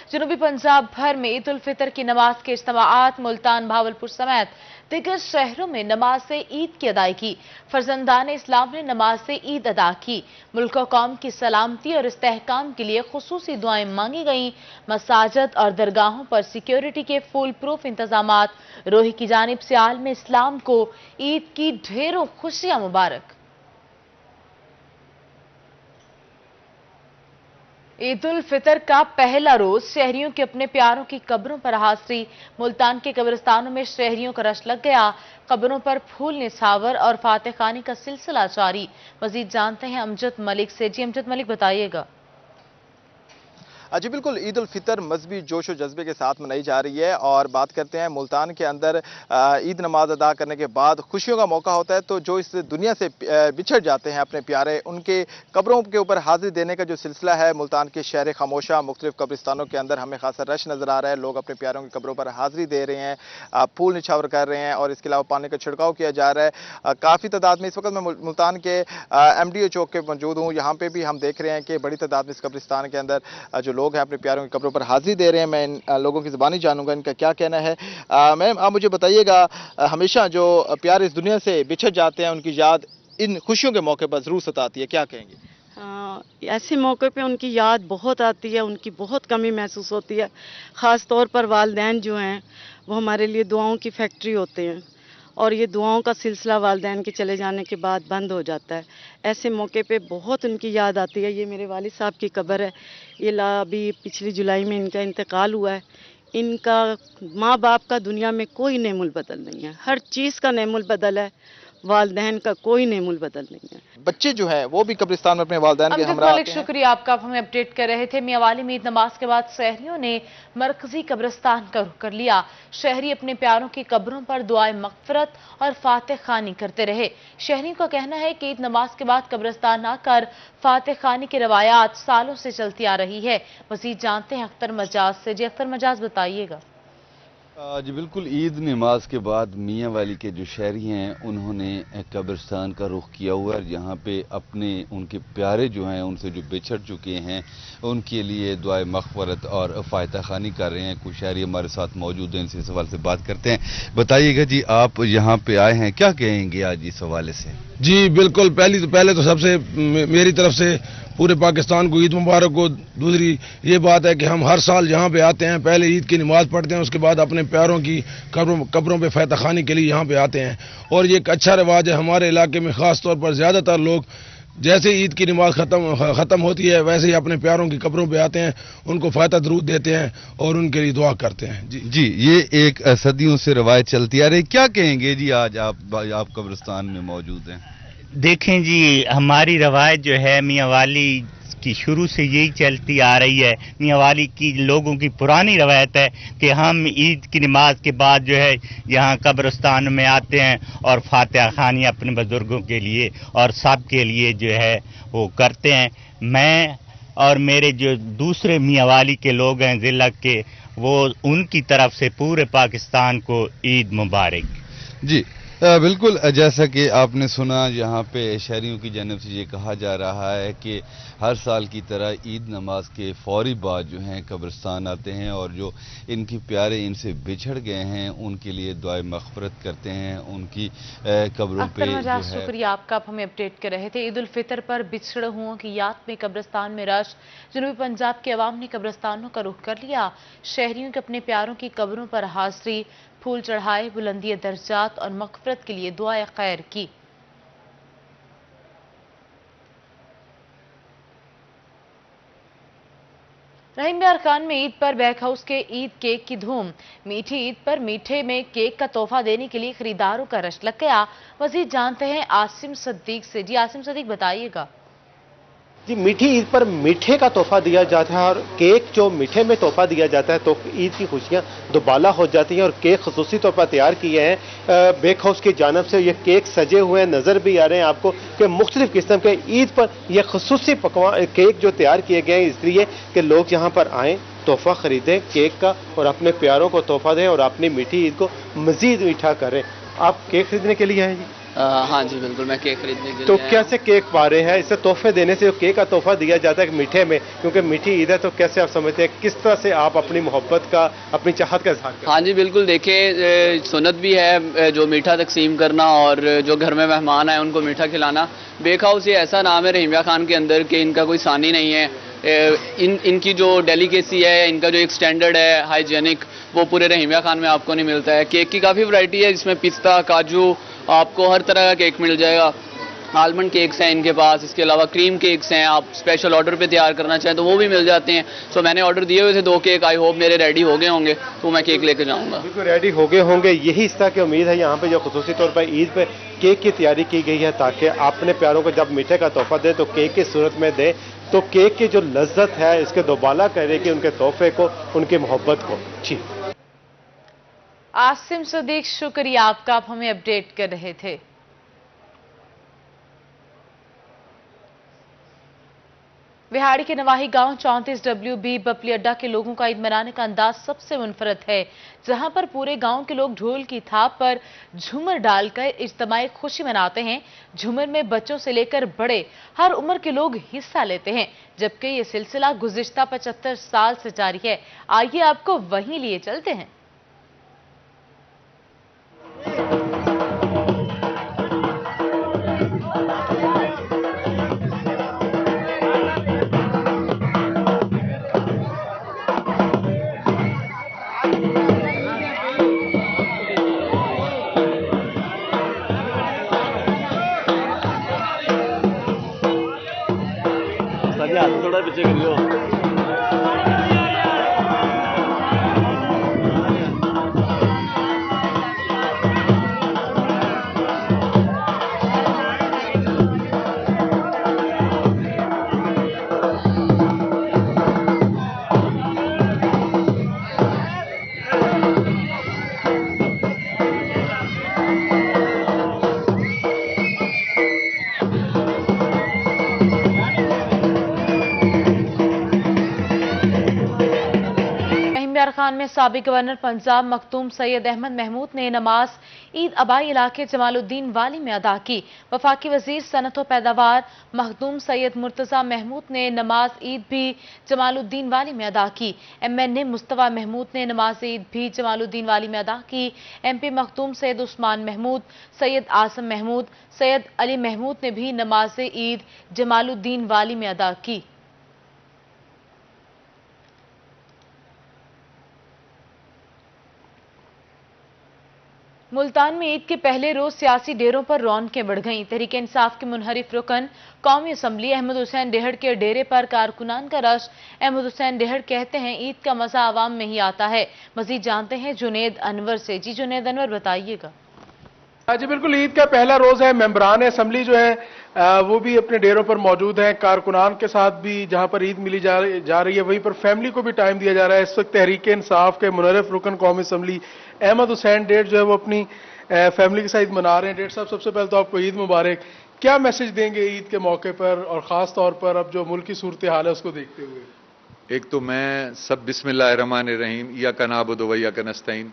जनूबी पंजाब भर में ईद उल फितर की नमाज के इज्तिमाआत मुल्तान, भावलपुर समेत दिगर शहरों में नमाज से ईद की अदायगी। फर्जंदान इस्लाम ने नमाज से ईद अदा की। मुल्क और कौम की सलामती और इस्तेहकाम के लिए खुसूसी दुआएं मांगी गईं। मसाजिद और दरगाहों पर सिक्योरिटी के फुल प्रूफ इंतजामात। रोही की जानिब से आलम इस्लाम को ईद की ढेरों खुशियां मुबारक। ईद उल फितर का पहला रोज शहरियों के अपने प्यारों की कब्रों पर हाजिरी। मुल्तान के कब्रिस्तानों में शहरियों का रश लग गया। कब्रों पर फूल निछावर और फातिह खानी का सिलसिला जारी। मजीद जानते हैं अमजद मलिक से। जी अमजद मलिक, बताइएगा। जी बिल्कुल, ईद उल फितर मजहबी जोश व जज्बे के साथ मनाई जा रही है और बात करते हैं मुल्तान के अंदर ईद नमाज अदा करने के बाद खुशियों का मौका होता है, तो जो इस दुनिया से बिछड़ जाते हैं अपने प्यारे, उनके कब्रों के ऊपर हाजिरी देने का जो सिलसिला है मुल्तान के शहर खामोशा मुख्तलिफ कब्रिस्तानों के अंदर हमें खासा रश नजर आ रहा है। लोग अपने प्यारों की कब्रों पर हाजिरी दे रहे हैं, फूल निछावर कर रहे हैं और इसके अलावा पानी का छिड़काव किया जा रहा है। काफ़ी तादाद में इस वक्त मैं मुल्तान के MDO चौक के मौजूद हूँ। यहाँ पे भी हम देख रहे हैं कि बड़ी तादाद में इस कब्रिस्तान के अंदर जो लोग हैं अपने प्यारों की कब्रों पर हाजिरी दे रहे हैं। मैं इन लोगों की ज़बानी जानूंगा इनका क्या कहना है। मैम, आप मुझे बताइएगा, हमेशा जो प्यारे इस दुनिया से बिछड़ जाते हैं उनकी याद इन खुशियों के मौके पर ज़रूर सताती है, क्या कहेंगे? ऐसे मौके पे उनकी याद बहुत आती है, उनकी बहुत कमी महसूस होती है। ख़ास तौर पर वालिदैन जो हैं वो हमारे लिए दुआओं की फैक्ट्री होते हैं और ये दुआओं का सिलसिला वालिदैन के चले जाने के बाद बंद हो जाता है। ऐसे मौके पे बहुत उनकी याद आती है। ये मेरे वालिद साहब की कब्र है। ये अभी पिछली जुलाई में इनका इंतकाल हुआ है। इनका माँ बाप का दुनिया में कोई नेमुल बदल नहीं है, हर चीज़ का नेमुल बदल है, वालिदैन का कोई नेमुल बदल नहीं है। बच्चे जो हैं वो भी कब्रिस्तान में अपने वालिदैन के हमरा आते हैं। शुक्रिया आपका, आप हमें अपडेट कर रहे थे। मियावाली में ईद नमाज के बाद शहरियों ने मरकजी कब्रिस्तान का रुख कर लिया। शहरी अपने प्यारों की कब्रों पर दुआए मगफरत और फातिह खानी करते रहे। शहरियों का कहना है कि ईद नमाज के बाद कब्रिस्तान आकर फातिह खानी की रवायात सालों से चलती आ रही है। मजीद जानते हैं अख्तर मजाज से। जी अख्तर मजाज, बताइएगा। जी बिल्कुल, ईद नमाज के बाद मियाँ वाली के जो शहरी हैं उन्होंने कब्रिस्तान का रुख किया हुआ है। यहाँ पे अपने उनके प्यारे जो हैं उनसे जो बिछड़ चुके हैं उनके लिए दुआए मग़फ़िरत और फ़ातिहा ख़ानी कर रहे हैं। कुछ शहरी हमारे साथ मौजूद हैं, इनसे सवाल से बात करते हैं। बताइएगा जी, आप यहाँ पे आए हैं, क्या कहेंगे आज इस हवाले से? जी बिल्कुल, पहले तो सबसे मेरी तरफ से पूरे पाकिस्तान को ईद मुबारक हो। दूसरी ये बात है कि हम हर साल यहाँ पे आते हैं, पहले ईद की नमाज़ पढ़ते हैं, उसके बाद अपने प्यारों की कब्रों पे फातिहा ख़ानी के लिए यहाँ पे आते हैं। और ये एक अच्छा रिवाज है हमारे इलाके में। ख़ास तौर पर ज़्यादातर लोग जैसे ईद की नमाज ख़त्म होती है वैसे ही अपने प्यारों की कब्रों पे आते हैं, उनको फातिहा दरूद देते हैं और उनके लिए दुआ करते हैं। जी, ये एक सदियों से रवायत चलती आ रही। क्या कहेंगे जी, आज आप कब्रिस्तान में मौजूद हैं? देखें जी, हमारी रवायत जो है मियाँ वाली की शुरू से यही चलती आ रही है। मियाँ वाली की लोगों की पुरानी रवायत है कि हम ईद की नमाज के बाद जो है यहाँ कब्रिस्तान में आते हैं और फातिहा ख़ानी अपने बुजुर्गों के लिए और सब के लिए जो है वो करते हैं। मैं और मेरे जो दूसरे मियाँ वाली के लोग हैं ज़िला के, वो उनकी तरफ से पूरे पाकिस्तान को ईद मुबारक। जी बिल्कुल, जैसा कि आपने सुना, यहाँ पे शहरियों की जानिब से ये कहा जा रहा है कि हर साल की तरह ईद नमाज के फौरी बाद जो हैं कब्रिस्तान आते हैं और जो इनके प्यारे इनसे बिछड़ गए हैं उनके लिए दुआए मग़फ़िरत करते हैं, उनकी कब्रों पे जो है। शुक्रिया आपका, आप हमें अपडेट कर रहे थे। ईद उल फितर पर बिछड़े हुओं की याद में कब्रिस्तान में रश। जनूबी पंजाब के अवाम ने कब्रिस्तानों का रुख कर लिया। शहरियों के अपने प्यारों की कब्रों पर हाजिरी, फूल चढ़ाए, बुलंदी दर्जात और मग़फ़िरत के लिए दुआए खैर की। रहीम यार खान में ईद पर बैक हाउस के ईद केक की धूम। मीठी ईद पर मीठे में केक का तोहफा देने के लिए खरीदारों का रश लग गया। मजीद जानते हैं आसिम सद्दीक से। जी आसिम सद्दीक, बताइएगा। जी, मीठी ईद पर मीठे का तोहफा दिया जाता है और केक जो मीठे में तोहफा दिया जाता है तो ईद की खुशियां दोबाला हो जाती हैं। और केक खसूसी तौर पर तैयार किए हैं बेक हाउस की जानब से। ये केक सजे हुए नजर भी आ रहे हैं आपको कि मुख्तलिफ किस्म के ईद पर यह खसूसी पकवान केक जो तैयार किए गए हैं इसलिए कि लोग यहाँ पर आएँ, तोहफा खरीदें केक का और अपने प्यारों को तोहफा दें और अपनी मीठी ईद को मजीद मीठा करें। आप केक खरीदने के लिए आए जी? ہاں جی بالکل، میں کیک خریدنے کے لیے تو آیا کیسے کیک پا رہے ہیں؟ اسے تحفے دینے سے جو کیک کا تحفہ دیا جاتا ہے میٹھے میں، کیونکہ میٹھی عید ہے، تو کیسے آپ سمجھتے ہیں کس طرح سے آپ اپنی محبت کا، اپنی چاہت کا اظہار کرتے ہیں؟ ہاں جی بالکل، دیکھیں سنت بھی ہے جو میٹھا تقسیم کرنا اور جو گھر میں مہمان آئے ان کو میٹھا کھلانا۔ بیک ہاؤس یہ ایسا نام ہے رحیمیہ خان کے اندر کہ ان کا کوئی ثانی نہیں ہے۔ ان کی جو ڈیلیکیسی ہے، ان کا جو ایک سٹینڈرڈ ہے ہائیجینک، وہ پورے رحیمیہ خان میں آپ کو نہیں ملتا ہے۔ کیک کی کافی ورائٹی ہے، جس میں پستہ، کاجو، آپ کو ہر طرح کا کیک مل جائے گا۔ آلمنڈ کیکس ہیں ان کے پاس، اس کے علاوہ کریم کیکس ہیں، آپ اسپیشل آرڈر پہ تیار کرنا چاہیں تو وہ بھی مل جاتے ہیں۔ سو میں نے آرڈر دیے ہوئے تھے 2 کیک، آئی ہوپ میرے ریڈی ہو گئے ہوں گے تو میں کیک لے کے جاؤں گا۔ بالکل ریڈی ہو گئے ہوں گے، یہی اس طرح کی امید ہے یہاں پہ جو خصوصی طور پر عید پہ کیک کی تیاری کی گئی ہے، تاکہ اپنے پیاروں کو جب میٹھے کا تحفہ دیں تو کیک کی صورت میں دیں، تو کیک کی جو لذت ہے اس کے دوبالا کرے گی ان کے تحفے کو، ان کی محبت کو۔ جی عاصم صدیق، شکریہ آپ کا، آپ ہمیں اپڈیٹ کر رہے تھے۔ وہاڑی کے نواحی گاؤں 34WB بپلی اڈا کے لوگوں کا عید منانے کا انداز سب سے منفرد ہے، جہاں پر پورے گاؤں کے لوگ ڈھول کی تھاپ پر جھومر ڈال کر اجتماعی خوشی مناتے ہیں۔ جھومر میں بچوں سے لے کر بڑے ہر عمر کے لوگ حصہ لیتے ہیں، جبکہ یہ سلسلہ گزشتہ 75 سال سے جاری ہے۔ آئیے آپ کو وہیں لیے چلتے ہیں۔ تھوڑا پیچھے کریو۔ خان میں سابق گورنر پنجاب مختوم سید احمد محمود نے نماز عید آبائی علاقے جمال الدین والی میں ادا کی۔ وفاقی وزیر صنعت و پیداوار مخدوم سید مرتضی محمود نے نماز عید بھی جمال الدین والی میں ادا کی۔ MNA مصطفیٰ محمود نے نماز عید بھی جمال الدین والی میں ادا کی۔ MP مخدوم سید عثمان محمود، سید عاصم محمود، سید علی محمود نے بھی نماز عید جمال الدین والی میں ادا کی۔ ملتان میں عید کے پہلے روز سیاسی ڈیروں پر رونقیں بڑھ گئیں۔ تحریک انصاف کے منحرف رکن قومی اسمبلی احمد حسین ڈہڑ کے ڈیرے پر کارکنان کا رش۔ احمد حسین ڈہڑ کہتے ہیں عید کا مزہ عوام میں ہی آتا ہے۔ مزید جانتے ہیں جنید انور سے۔ جی جنید انور، بتائیے گا۔ جی بالکل، عید کا پہلا روز ہے، ممبران اسمبلی جو ہے وہ بھی اپنے ڈیروں پر موجود ہیں، کارکنان کے ساتھ بھی جہاں پر عید ملی جا رہی ہے وہیں پر فیملی کو بھی ٹائم دیا جا رہا ہے۔ اس وقت تحریک انصاف کے منحرف رکن قومی اسمبلی احمد حسین ڈیڑھ جو ہے وہ اپنی فیملی کے ساتھ منا رہے ہیں۔ ڈیڑھ صاحب، سب سے پہلے تو آپ کو عید مبارک۔ کیا میسج دیں گے عید کے موقع پر اور خاص طور پر اب جو ملکی صورتحال ہے اس کو دیکھتے ہوئے؟ ایک تو میں سب بسم اللہ الرحمن الرحیم ایاک نعبد و ایاک نستعین،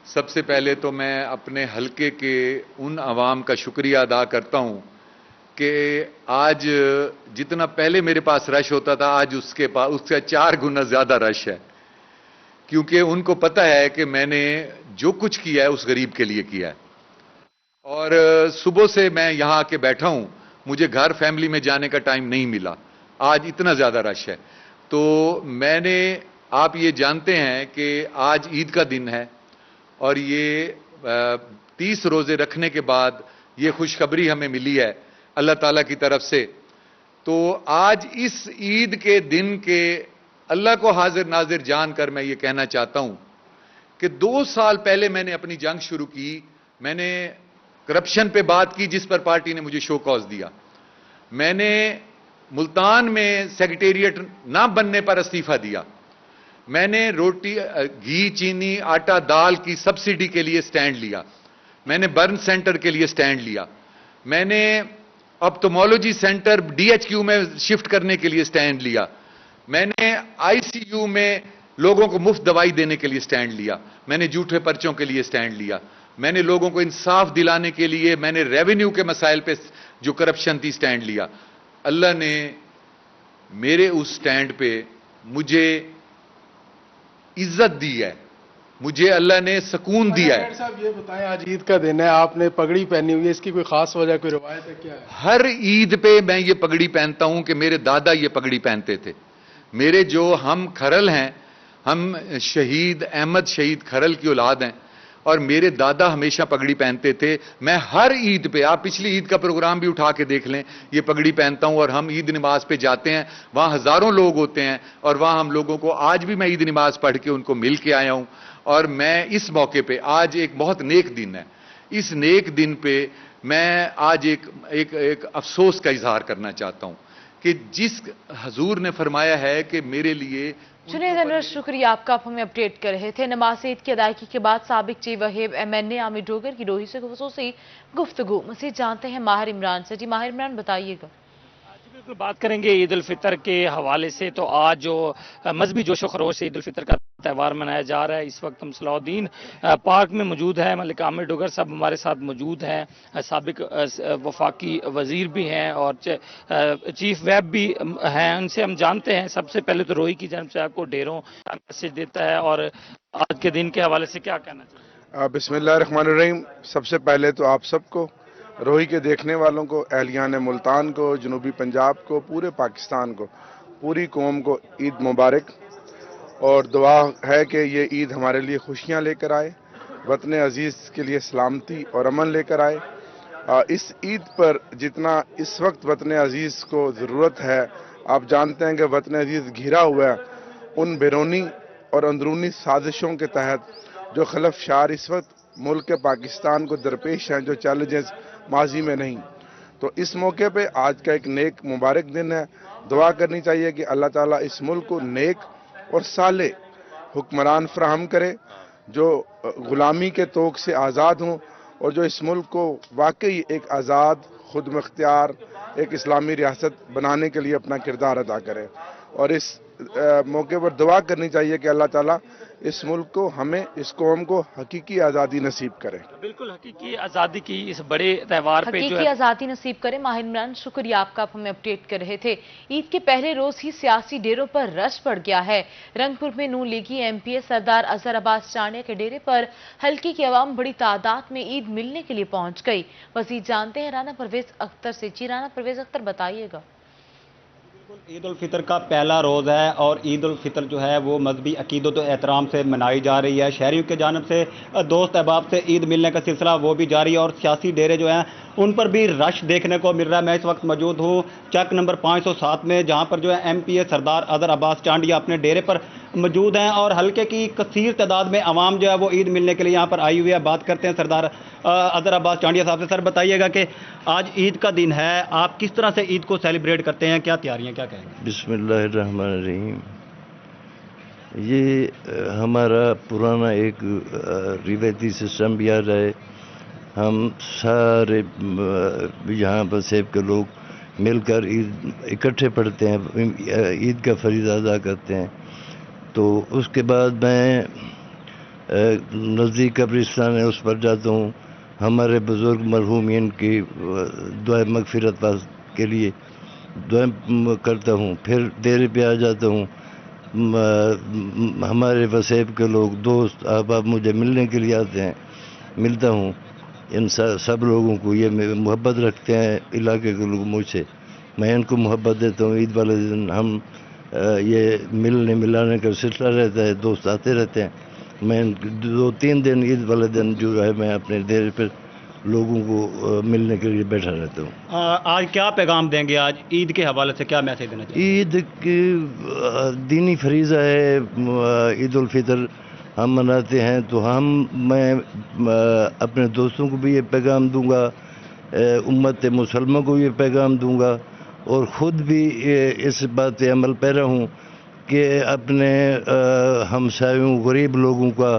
سب سے پہلے تو میں اپنے حلقے کے ان عوام کا شکریہ ادا کرتا ہوں کہ آج جتنا پہلے میرے پاس رش ہوتا تھا آج اس سے 4 گنا زیادہ رش ہے، کیونکہ ان کو پتہ ہے کہ میں نے جو کچھ کیا ہے اس غریب کے لیے کیا ہے۔ اور صبح سے میں یہاں آ کے بیٹھا ہوں، مجھے گھر فیملی میں جانے کا ٹائم نہیں ملا، آج اتنا زیادہ رش ہے۔ تو میں نے، آپ یہ جانتے ہیں کہ آج عید کا دن ہے اور یہ 30 روزے رکھنے کے بعد یہ خوشخبری ہمیں ملی ہے اللہ تعالیٰ کی طرف سے۔ تو آج اس عید کے دن کے اللہ کو حاضر ناظر جان کر میں یہ کہنا چاہتا ہوں کہ 2 سال پہلے میں نے اپنی جنگ شروع کی، میں نے کرپشن پہ بات کی جس پر پارٹی نے مجھے شو کاز دیا، میں نے ملتان میں سیکریٹریٹ نہ بننے پر استعفیٰ دیا، میں نے روٹی، گھی، چینی، آٹا، دال کی سبسڈی کے لیے سٹینڈ لیا، میں نے برن سینٹر کے لیے سٹینڈ لیا، میں نے آپٹومولوجی سینٹر DHQ میں شفٹ کرنے کے لیے سٹینڈ لیا، میں نے ICU میں لوگوں کو مفت دوائی دینے کے لیے سٹینڈ لیا، میں نے جھوٹے پرچوں کے لیے سٹینڈ لیا، میں نے لوگوں کو انصاف دلانے کے لیے میں نے ریونیو کے مسائل پہ جو کرپشن تھی سٹینڈ لیا. اللہ نے میرے اس سٹینڈ پہ مجھے عزت دی ہے, مجھے اللہ نے سکون دیا ہے. صاحب یہ بتائیں, آج عید کا دن ہے, آپ نے پگڑی پہنی ہوئی ہے, اس کی کوئی خاص وجہ, کوئی روایت ہے کیا ہے؟ ہر عید پہ میں یہ پگڑی پہنتا ہوں کہ میرے دادا یہ پگڑی پہنتے تھے. میرے جو ہم کھرل ہیں, ہم شہید احمد شہید کھرل کی اولاد ہیں, اور میرے دادا ہمیشہ پگڑی پہنتے تھے. میں ہر عید پہ, آپ پچھلی عید کا پروگرام بھی اٹھا کے دیکھ لیں, یہ پگڑی پہنتا ہوں. اور ہم عید نماز پہ جاتے ہیں, وہاں ہزاروں لوگ ہوتے ہیں, اور وہاں ہم لوگوں کو, آج بھی میں عید نماز پڑھ کے ان کو مل کے آیا ہوں. اور میں اس موقع پہ, آج ایک بہت نیک دن ہے, اس نیک دن پہ میں آج ایک افسوس کا اظہار کرنا چاہتا ہوں کہ جس حضور نے فرمایا ہے کہ میرے لیے. جنید انور, شکریہ آپ کا, آپ ہمیں اپڈیٹ کر رہے تھے. نماز عید کی ادائیگی کے بعد سابق چیف وہیب MNA عامر ڈوگر کی روہی سے خصوصی گفتگو. مزید جانتے ہیں ماہر عمران سے. جی ماہر عمران, بتائیے گا. بالکل بات کریں گے عید الفطر کے حوالے سے. تو آج جو مذہبی جوش و خروش سے عید الفطر کا تہوار منایا جا رہا ہے, اس وقت ہم صلاح الدین پارک میں موجود ہے. ملک عامر ڈوگر صاحب ہمارے ساتھ موجود ہیں, سابق وفاقی وزیر بھی ہیں اور چیف ویب بھی ہیں. ان سے ہم جانتے ہیں, سب سے پہلے تو روہی کی جانب سے آپ کو ڈھیروں میسج دیتا ہے, اور آج کے دن کے حوالے سے کیا کہنا چاہتے ہیں؟ بسم اللہ الرحمن الرحیم. سب سے پہلے تو آپ سب کو, روہی کے دیکھنے والوں کو, اہلیان ملتان کو, جنوبی پنجاب کو, پورے پاکستان کو, پوری قوم کو عید مبارک. اور دعا ہے کہ یہ عید ہمارے لیے خوشیاں لے کر آئے, وطن عزیز کے لیے سلامتی اور امن لے کر آئے. اس عید پر جتنا اس وقت وطن عزیز کو ضرورت ہے, آپ جانتے ہیں کہ وطن عزیز گھرا ہوا ہے ان بیرونی اور اندرونی سازشوں کے تحت جو خلف شار اس وقت ملک پاکستان کو درپیش ہیں, جو چیلنجز ماضی میں نہیں. تو اس موقع پہ آج کا ایک نیک مبارک دن ہے. دعا کرنی چاہیے کہ اللہ تعالیٰ اس ملک کو نیک اور صالح حکمران فراہم کرے, جو غلامی کے طوق سے آزاد ہوں, اور جو اس ملک کو واقعی ایک آزاد, خود مختار, ایک اسلامی ریاست بنانے کے لیے اپنا کردار ادا کرے. اور اس موقع پر دعا کرنی چاہیے کہ اللہ تعالیٰ اس ملک کو, ہمیں, اس قوم کو حقیقی آزادی نصیب کرے. بالکل حقیقی آزادی کی اس بڑے تہوار پہ جو حقیقی آزادی نصیب کرے. ماہر عمران, شکریہ آپ کا, آپ ہمیں اپڈیٹ کر رہے تھے. عید کے پہلے روز ہی سیاسی ڈیروں پر رش پڑ گیا ہے. رنگپور میں نون لیگی MP سردار اظہر عباس چانڈیا کے ڈیرے پر حلقے کی عوام بڑی تعداد میں عید ملنے کے لیے پہنچ گئی. مزید جانتے ہیں رانا پرویز اختر سے. جی رانا پرویز اختر, بتائیے گا. عید الفطر کا پہلا روز ہے, اور عید الفطر جو ہے وہ مذہبی عقیدت و احترام سے منائی جا رہی ہے. شہریوں کی جانب سے دوست احباب سے عید ملنے کا سلسلہ وہ بھی جاری ہے, اور سیاسی ڈیرے جو ہیں ان پر بھی رش دیکھنے کو مل رہا ہے. میں اس وقت موجود ہوں چک نمبر 507 میں, جہاں پر جو ہے MP سردار اظہر عباس چانڈیا اپنے ڈیرے پر موجود ہیں, اور حلقے کی کثیر تعداد میں عوام جو ہے وہ عید ملنے کے لیے یہاں پر آئی ہوئی ہے. بات کرتے ہیں سردار اظہر عباس چانڈیا صاحب سے. سر بتائیے گا کہ آج عید کا دن ہے, آپ کس طرح سے عید کو سیلیبریٹ کرتے ہیں, کیا تیاریاں, کیا کہیں گے؟ بسم اللہ الرحمن الرحیم. یہ ہمارا پرانا ایک روایتی سسٹم بھی آ رہا ہے. ہم سارے یہاں پر سیب کے لوگ مل کر عید اکٹھے پڑھتے ہیں, عید کا فریضہ ادا کرتے ہیں. تو اس کے بعد میں نزدیک قبرستان ہے اس پر جاتا ہوں, ہمارے بزرگ مرحومین کی دعائے مغفرت کے لیے دعائیں کرتا ہوں. پھر ڈیرے پہ آ جاتا ہوں, ہمارے وسیب کے لوگ, دوست احباب مجھے ملنے کے لیے آتے ہیں, ملتا ہوں. ان سب لوگوں کو یہ محبت رکھتے ہیں علاقے کے لوگ مجھ سے, میں ان کو محبت دیتا ہوں. عید والے دن ہم یہ ملنے ملانے کا سلسلہ رہتا ہے, دوست آتے رہتے ہیں. میں 2-3 دن عید والے دن جو ہے میں اپنے ڈیرے پر لوگوں کو ملنے کے لیے بیٹھا رہتا ہوں. آج کیا پیغام دیں گے, آج عید کے حوالے سے کیا میسج دینا چاہیے؟ عید کی دینی فریضہ ہے, عید الفطر ہم مناتے ہیں, تو میں اپنے دوستوں کو بھی یہ پیغام دوں گا, امت مسلمہ کو یہ پیغام دوں گا, اور خود بھی اس بات پہ عمل پیرا ہوں کہ اپنے ہمسایوں غریب لوگوں کا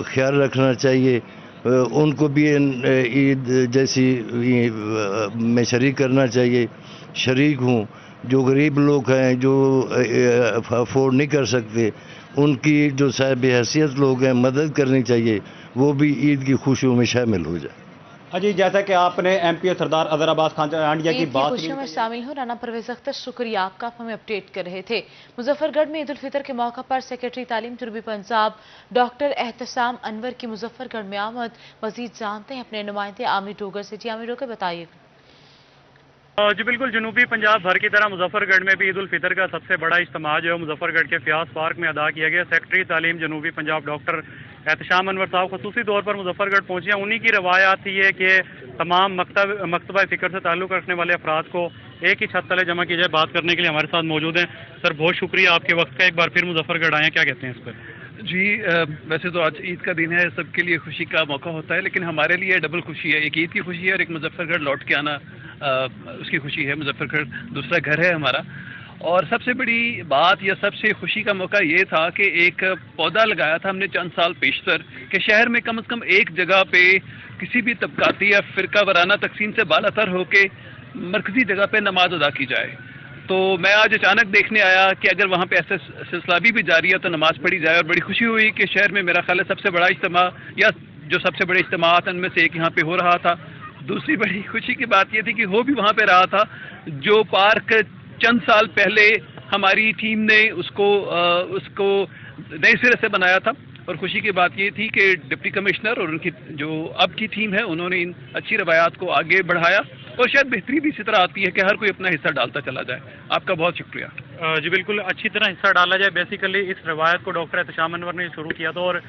خیال رکھنا چاہیے. ان کو بھی عید جیسی میں شریک کرنا چاہیے. شریک ہوں, جو غریب لوگ ہیں, جو افورڈ نہیں کر سکتے, उनकी जो साहिब हैसियत लोग हैं मदद करनी चाहिए, वो भी ईद की खुशियों में शामिल हो जाए। हाँ जी, जैसा कि आपने एमपी सरदार अजहर अब्बास खान चांडिया की बात खुशियों में शामिल हो, राना परवेज अख्तर शुक्रिया आपका, आप हमें अपडेट कर रहे थे। मुजफ्फरगढ़ में ईद उल फितर के मौका पर सेक्रेटरी तालीम जनूबी पंजाब डॉक्टर एहतशाम अनवर की मुजफ्फरगढ़ में आमद। मजीद जानते हैं अपने नुमाइंदे आमिर डोगर से। जी आमिर डोगर, बताइए। जी बिल्कुल, जनूबी पंजाब भर की तरह मुजफ्फरगढ़ में भी ईद उल फितर का सबसे बड़ा इज्तिमा जो है मुजफ्फरगढ़ के फ्याज पार्क में अदा किया गया। सेक्रेटरी तालीम जनूबी पंजाब डॉक्टर एहतशाम अनवर साहब खुसूसी तौर पर मुजफ्फरगढ़ पहुंचे हैं। उन्हीं की रवायात थी है कि तमाम मकतबा फिक्र से ताल्लुक़ रखने वाले अफराद को एक ही छत तले जमा की जाए। बात करने के लिए हमारे साथ मौजूद हैं। सर, बहुत शुक्रिया आपके वक्त का, एक बार फिर मुजफ्फरगढ़ आए हैं, क्या कहते हैं इस पर? जी, वैसे तो आज ईद का दिन है, सबके लिए खुशी का मौका होता है, लेकिन हमारे लिए डबल खुशी है। एक ईद की खुशी है और एक मुजफ्फरगढ़ लौट के आना उसकी खुशी है। मुजफ्फरगढ़ दूसरा घर है हमारा। और सबसे बड़ी बात या सबसे खुशी का मौका ये था कि एक पौधा लगाया था हमने चंद साल पेशतर कि शहर में कम से कम एक जगह पे किसी भी तबकाती या फिरका वराना तकसीम से बालातर होके मरकजी जगह पे नमाज अदा की जाए। तो मैं आज अचानक देखने आया कि अगर वहाँ पे ऐसा सिलसिला भी जारी है तो नमाज पढ़ी जाए, और बड़ी खुशी हुई कि शहर में मेरा ख्याल है सबसे बड़ा इज्तिमा या जो सबसे बड़े इज्तिमात उनमें से एक यहाँ पे हो रहा था। दूसरी बड़ी खुशी की बात यह थी कि हो भी वहाँ पे रहा था जो पार्क चंद साल पहले हमारी टीम ने उसको नए सिरे से बनाया था। और खुशी की बात ये थी कि डिप्टी कमिश्नर और उनकी जो अब की टीम है उन्होंने इन अच्छी रवायात को आगे बढ़ाया, और शायद बेहतरी भी इसी तरह आती है कि हर कोई अपना हिस्सा डालता चला जाए। आपका बहुत शुक्रिया। जी बिल्कुल, अच्छी तरह हिस्सा डाला जाए। बेसिकली इस रवायत को डॉक्टर एहतशाम अनवर ने शुरू किया था, और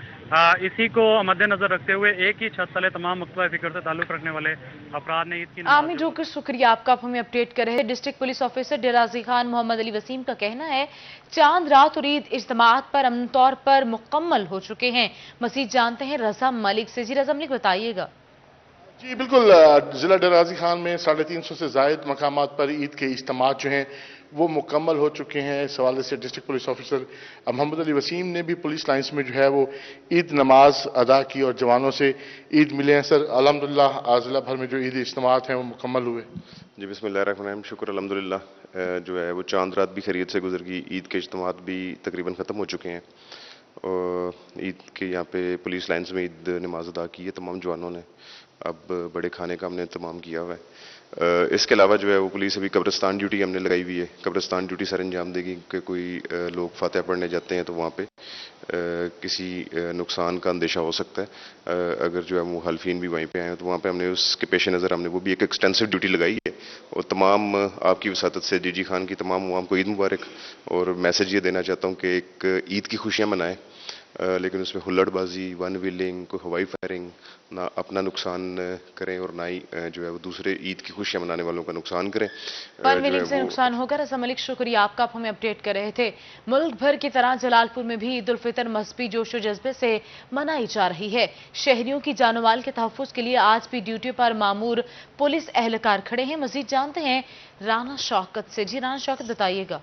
इसी को मद्देनजर रखते हुए एक ही छत तले तमाम मकतबा फिक्र से ताल्लुक़ रखने वाले अफराद ने ईद की आमिर डोगर, शुक्रिया आपका, आप हमें अपडेट कर रहे हैं। District police officer Dera Ghazi Khan Muhammad Ali Waseem का कहना है चांद रात और ईद इज्तिमात पर अमन तौर पर मुकम्मल हो चुके हैं। मजीद जानते हैं रजा मलिक से। जी रजा मलिक, बताइएगा। जी बिल्कुल, जिला डेराजी खान में 350 से जायद मकामात पर ईद के इज्तिमात जो हैं वो मुकम्मल हो चुके हैं। इस हवाले से district police officer Mohammad Ali Wasim ने भी पुलिस लाइन्स में जो है वो ईद नमाज अदा की और जवानों से ईद मिले हैं। सर, अल्हम्दुलिल्लाह आज जिला भर में जो ईद इज्तिमात हैं वो मुकम्मल हुए। जी बिस्मिल्लाहिर्रहमानिर्रहीम, शुक्र अल्हम्दुलिल्लाह। जो है वो चांद रात भी खैरियत से गुजर गई। ईद के इज्तिमात भी तकरीबन ख़त्म हो चुके हैं। ईद के यहाँ पे पुलिस लाइन्स में ईद नमाज अदा की है तमाम जवानों ने। अब बड़े खाने का हमने इंतजाम किया हुआ है। इसके अलावा जो है वो पुलिस अभी कब्रिस्तान ड्यूटी हमने लगाई हुई है। कब्रिस्तान ड्यूटी सर अंजाम देगी कि कोई लोग फातिहा पढ़ने जाते हैं तो वहाँ पे किसी नुकसान का अंदेशा हो सकता है। अगर जो है वो हल्फीन भी वहीं पे आए तो वहाँ पे हमने उसके पेश नज़र हमने वो भी एक एक्सटेंसिव ड्यूटी लगाई है। और तमाम आपकी वसातत से डीजी खान की तमाम अवाम को ईद मुबारक। और मैसेज ये देना चाहता हूँ कि एक ईद की खुशियाँ मनाएं, लेकिन उसमें हुल्लड़बाजी, वन व्हीलिंग, कोई हवाई फायरिंग ना अपना नुकसान करें और ना ही जो है वो दूसरे ईद की खुशियां मनाने वालों का नुकसान करें। वन व्हीलिंग से नुकसान होगा। रजा मलिक, शुक्रिया आपका, आप हमें अपडेट कर रहे थे। मुल्क भर की तरह जलालपुर में भी ईद उल फितर मजहबी जोशो जज्बे से मनाई जा रही है। शहरियों की जानो माल के तहफ़्फ़ुज़ के लिए आज भी ड्यूटी पर मामूर पुलिस एहलकार खड़े हैं। मजीद जानते हैं राना शौकत से। जी राना शौकत, बताइएगा।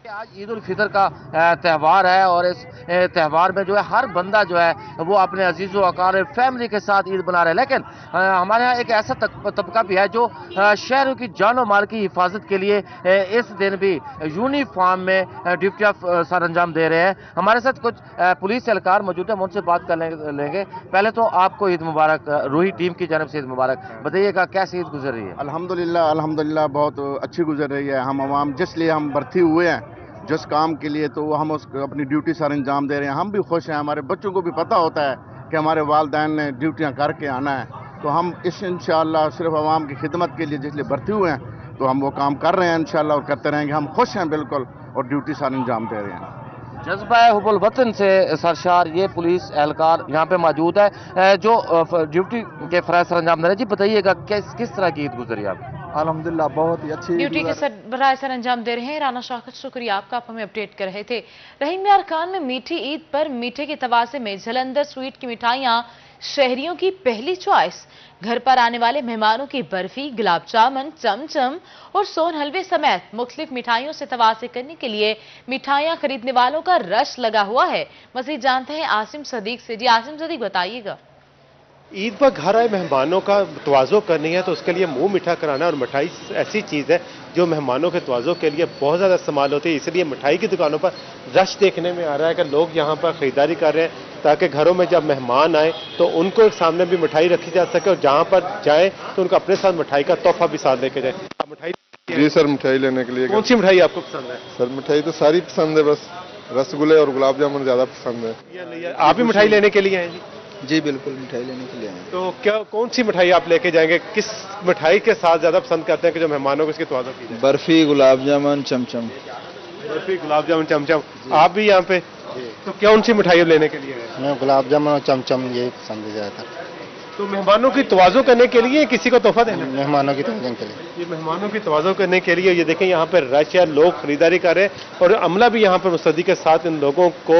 आज ईद उल फितर का त्यौहार है और इस त्यौहार में जो है हर बंदा जो है वो अपने अजीज़ व अकार फैमिली के साथ ईद बना रहे हैं। लेकिन हमारे यहाँ एक ऐसा तबका भी है जो शहरों की जानो माल की हिफाजत के लिए इस दिन भी यूनिफॉर्म में ड्यूटी ऑफ सर अंजाम दे रहे हैं। हमारे साथ कुछ पुलिस एहलकार मौजूद है, हम उनसे बात कर लेंगे। पहले तो आपको ईद मुबारक, रूही टीम की जानब से ईद मुबारक। बताइएगा कैसी ईद गुजर रही है? अल्हम्दुलिल्लाह बहुत अच्छी गुजर रही है। हम आवाम जिस लिए हम भर्ती हुए हैं जिस काम के लिए, तो हम उस अपनी ड्यूटी सर अंजाम दे रहे हैं। हम भी खुश हैं, हमारे बच्चों को भी पता होता है कि हमारे वालिदैन ने ड्यूटियां करके आना है। तो हम इस इंशाअल्लाह सिर्फ आवाम की खिदमत के लिए जिसलिए भर्ती हुए हैं तो हम वो काम कर रहे हैं इंशाअल्लाह और करते रहेंगे। हम खुश हैं बिल्कुल और ड्यूटी सर अंजाम दे रहे हैं। जज्बा हुब्बुल वतन से सरशार ये पुलिस एहलकार यहाँ पे मौजूद है जो ड्यूटी के फराज सर अंजाम दे रहे हैं। जी बताइएगा किस तरह की ईद गुजरी आप? अल्हम्दुलिल्लाह बहुत ही अच्छी ड्यूटी के बराए सर अंजाम दे रहे हैं। राना शौकत, शुक्रिया आपका, आप हमें अपडेट कर रहे थे। रहीम यार खान में मीठी ईद पर मीठे के तवाज़े में जलंधर स्वीट की मिठाइयाँ शहरियों की पहली चॉइस। घर पर आने वाले मेहमानों की बर्फी, गुलाब जामुन, चमचम और सोन हलवे समेत मुख्तलिफ मिठाइयों से तवाज़े करने के लिए मिठाइयाँ खरीदने वालों का रश लगा हुआ है। मज़ीद जानते हैं आसिम सदीक से। जी आसिम सदीक, बताइएगा। ईद पर घर आए मेहमानों का तवाज़ो करनी है तो उसके लिए मुंह मीठा कराना, और मिठाई ऐसी चीज़ है जो मेहमानों के तवाज़ो के लिए बहुत ज़्यादा इस्तेमाल होती है। इसलिए मिठाई की दुकानों पर रश देखने में आ रहा है कि लोग यहाँ पर ख़रीदारी कर रहे हैं ताकि घरों में जब मेहमान आए तो उनको एक सामने भी मिठाई रखी जा सके और जहाँ पर जाएँ तो उनको अपने साथ मिठाई का तोहफा भी साथ लेके जाए। मिठाई जी सर, मिठाई लेने के लिए। कौन सी मिठाई आपको पसंद है? सर मिठाई तो सारी पसंद है, बस रसगुल्ले और गुलाब जामुन ज़्यादा पसंद है। आप भी मिठाई लेने के लिए आए जी? जी बिल्कुल, मिठाई लेने के लिए आए। तो क्या कौन सी मिठाई आप लेके जाएंगे? किस मिठाई के साथ ज़्यादा पसंद करते हैं कि जो मेहमानों को इसकी तवाज़ो की जाए? बर्फी, गुलाब जामुन, चमचम। बर्फी, गुलाब जामुन, चमचम। आप भी यहाँ पे? तो कौन सी मिठाई लेने के लिए आए? मैं गुलाब जामुन और चमचम ये पसंद है ज़्यादातर। तो मेहमानों की तवाज़ो करने के लिए किसी को तोहफा देना? मेहमानों की तवाज़ो के लिए। ये मेहमानों की तवाज़ो करने के लिए ये देखें यहाँ पर रश है, लोग खरीदारी कर रहे हैं और अमला भी यहाँ पर मुस्तैदी के साथ इन लोगों को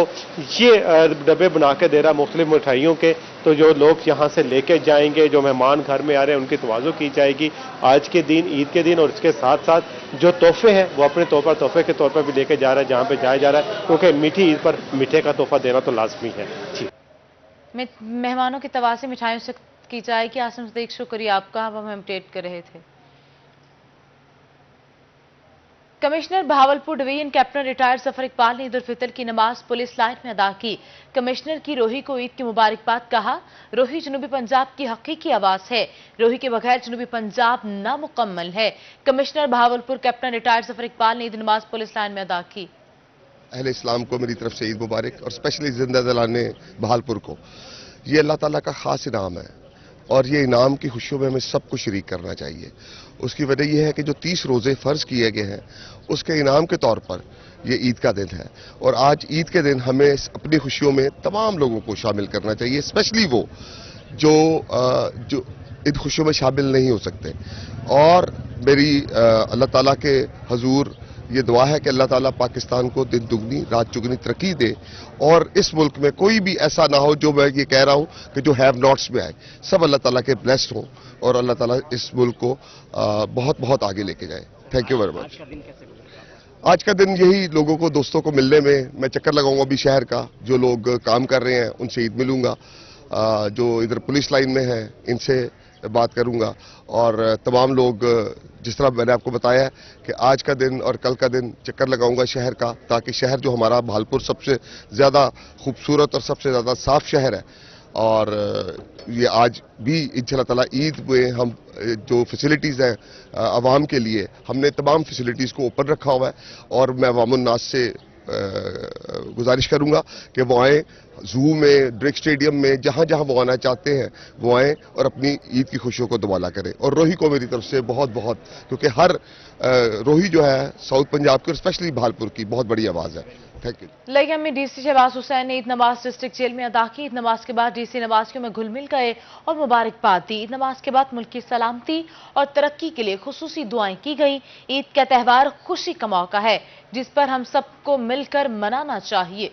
ये डब्बे बना के दे रहा है मुख्तलिफ मिठाइयों के। तो जो लोग यहाँ से लेके जाएंगे, जो मेहमान घर में आ रहे हैं उनकी तवाज़ो की जाएगी आज के दिन, ईद के दिन। और इसके साथ साथ जो तोहफे हैं वो अपने तोहफे के तौर पर भी लेके जा रहा है जहाँ पे जाया जा रहा है, क्योंकि मीठी ईद पर मीठे का तोहफा देना तो लाजमी है। जी, मेहमानों की तवाज़ो मिठाइयों से की जाएगी। आसिम सदीक, शुक्रिया आपका, अब हम अपडेट कर रहे थे। Commissioner Bahawalpur division captain retired Zafar Iqbal ने ईद उल फितर की नमाज पुलिस लाइन में अदा की। कमिश्नर की रोही को ईद की मुबारकबाद कहा। रोही जनूबी पंजाब की हकीकी आवाज है, रोही के बगैर जनूबी पंजाब नामुकम्मल है। Commissioner Bahawalpur captain retired Zafar Iqbal ने ईद नमाज पुलिस लाइन में अदा की। अहले इस्लाम को मेरी तरफ से ईद मुबारक, और स्पेशली जिंदा दिलाने भावलपुर को ये अल्लाह ताला का खास इनाम है और ये इनाम की खुशियों में हमें सबको शरीक करना चाहिए। उसकी वजह यह है कि जो 30 रोज़े फ़र्ज किए गए हैं उसके इनाम के तौर पर ये ईद का दिन है, और आज ईद के दिन हमें अपनी खुशियों में तमाम लोगों को शामिल करना चाहिए, स्पेशली वो जो इन खुशियों में शामिल नहीं हो सकते। और मेरी अल्लाह ताला के हजूर ये दुआ है कि अल्लाह ताला पाकिस्तान को दिन दुगनी रात चुगनी तरक्की दे, और इस मुल्क में कोई भी ऐसा ना हो जो मैं ये कह रहा हूँ कि जो हैव नॉट्स में आए। सब अल्लाह ताला के ब्लेस्ड हों और अल्लाह ताला इस मुल्क को बहुत बहुत आगे लेके जाए। Thank you very much. आज का दिन यही लोगों को, दोस्तों को मिलने में, मैं चक्कर लगाऊंगा अभी शहर का, जो लोग काम कर रहे हैं उनसे ईद मिलूंगा, जो इधर पुलिस लाइन में है इनसे बात करूंगा, और तमाम लोग जिस तरह मैंने आपको बताया है कि आज का दिन और कल का दिन चक्कर लगाऊंगा शहर का, ताकि शहर जो हमारा भावलपुर सबसे ज़्यादा खूबसूरत और सबसे ज़्यादा साफ शहर है, और ये आज भी इंशाअल्लाह ताला ईद में हम जो फैसिलिटीज़ हैं आवाम के लिए, हमने तमाम फैसिलिटीज़ को ओपन रखा हुआ है, और मैं अवामुन्नास से गुजारिश करूंगा कि वो आएँ, जू में, ड्रिक स्टेडियम में, जहां जहां वो आना चाहते हैं वो आएँ और अपनी ईद की खुशियों को दुबाला करें। और रोही को मेरी तरफ से बहुत बहुत, क्योंकि हर रोही जो है साउथ पंजाब की और स्पेशली भावलपुर की बहुत बड़ी आवाज़ है। Thank you. लेगियम में डीसी शहबाज हुसैन ने ईद नमाज डिस्ट्रिक्ट जेल में अदा की। ईद नमाज के बाद डीसी नमाजियों में घुल मिल गए और मुबारकबाद दी। ईद नमाज के बाद मुल्क की सलामती और तरक्की के लिए खुसूसी दुआएं की गई। ईद का त्यौहार खुशी का मौका है जिस पर हम सबको मिलकर मनाना चाहिए।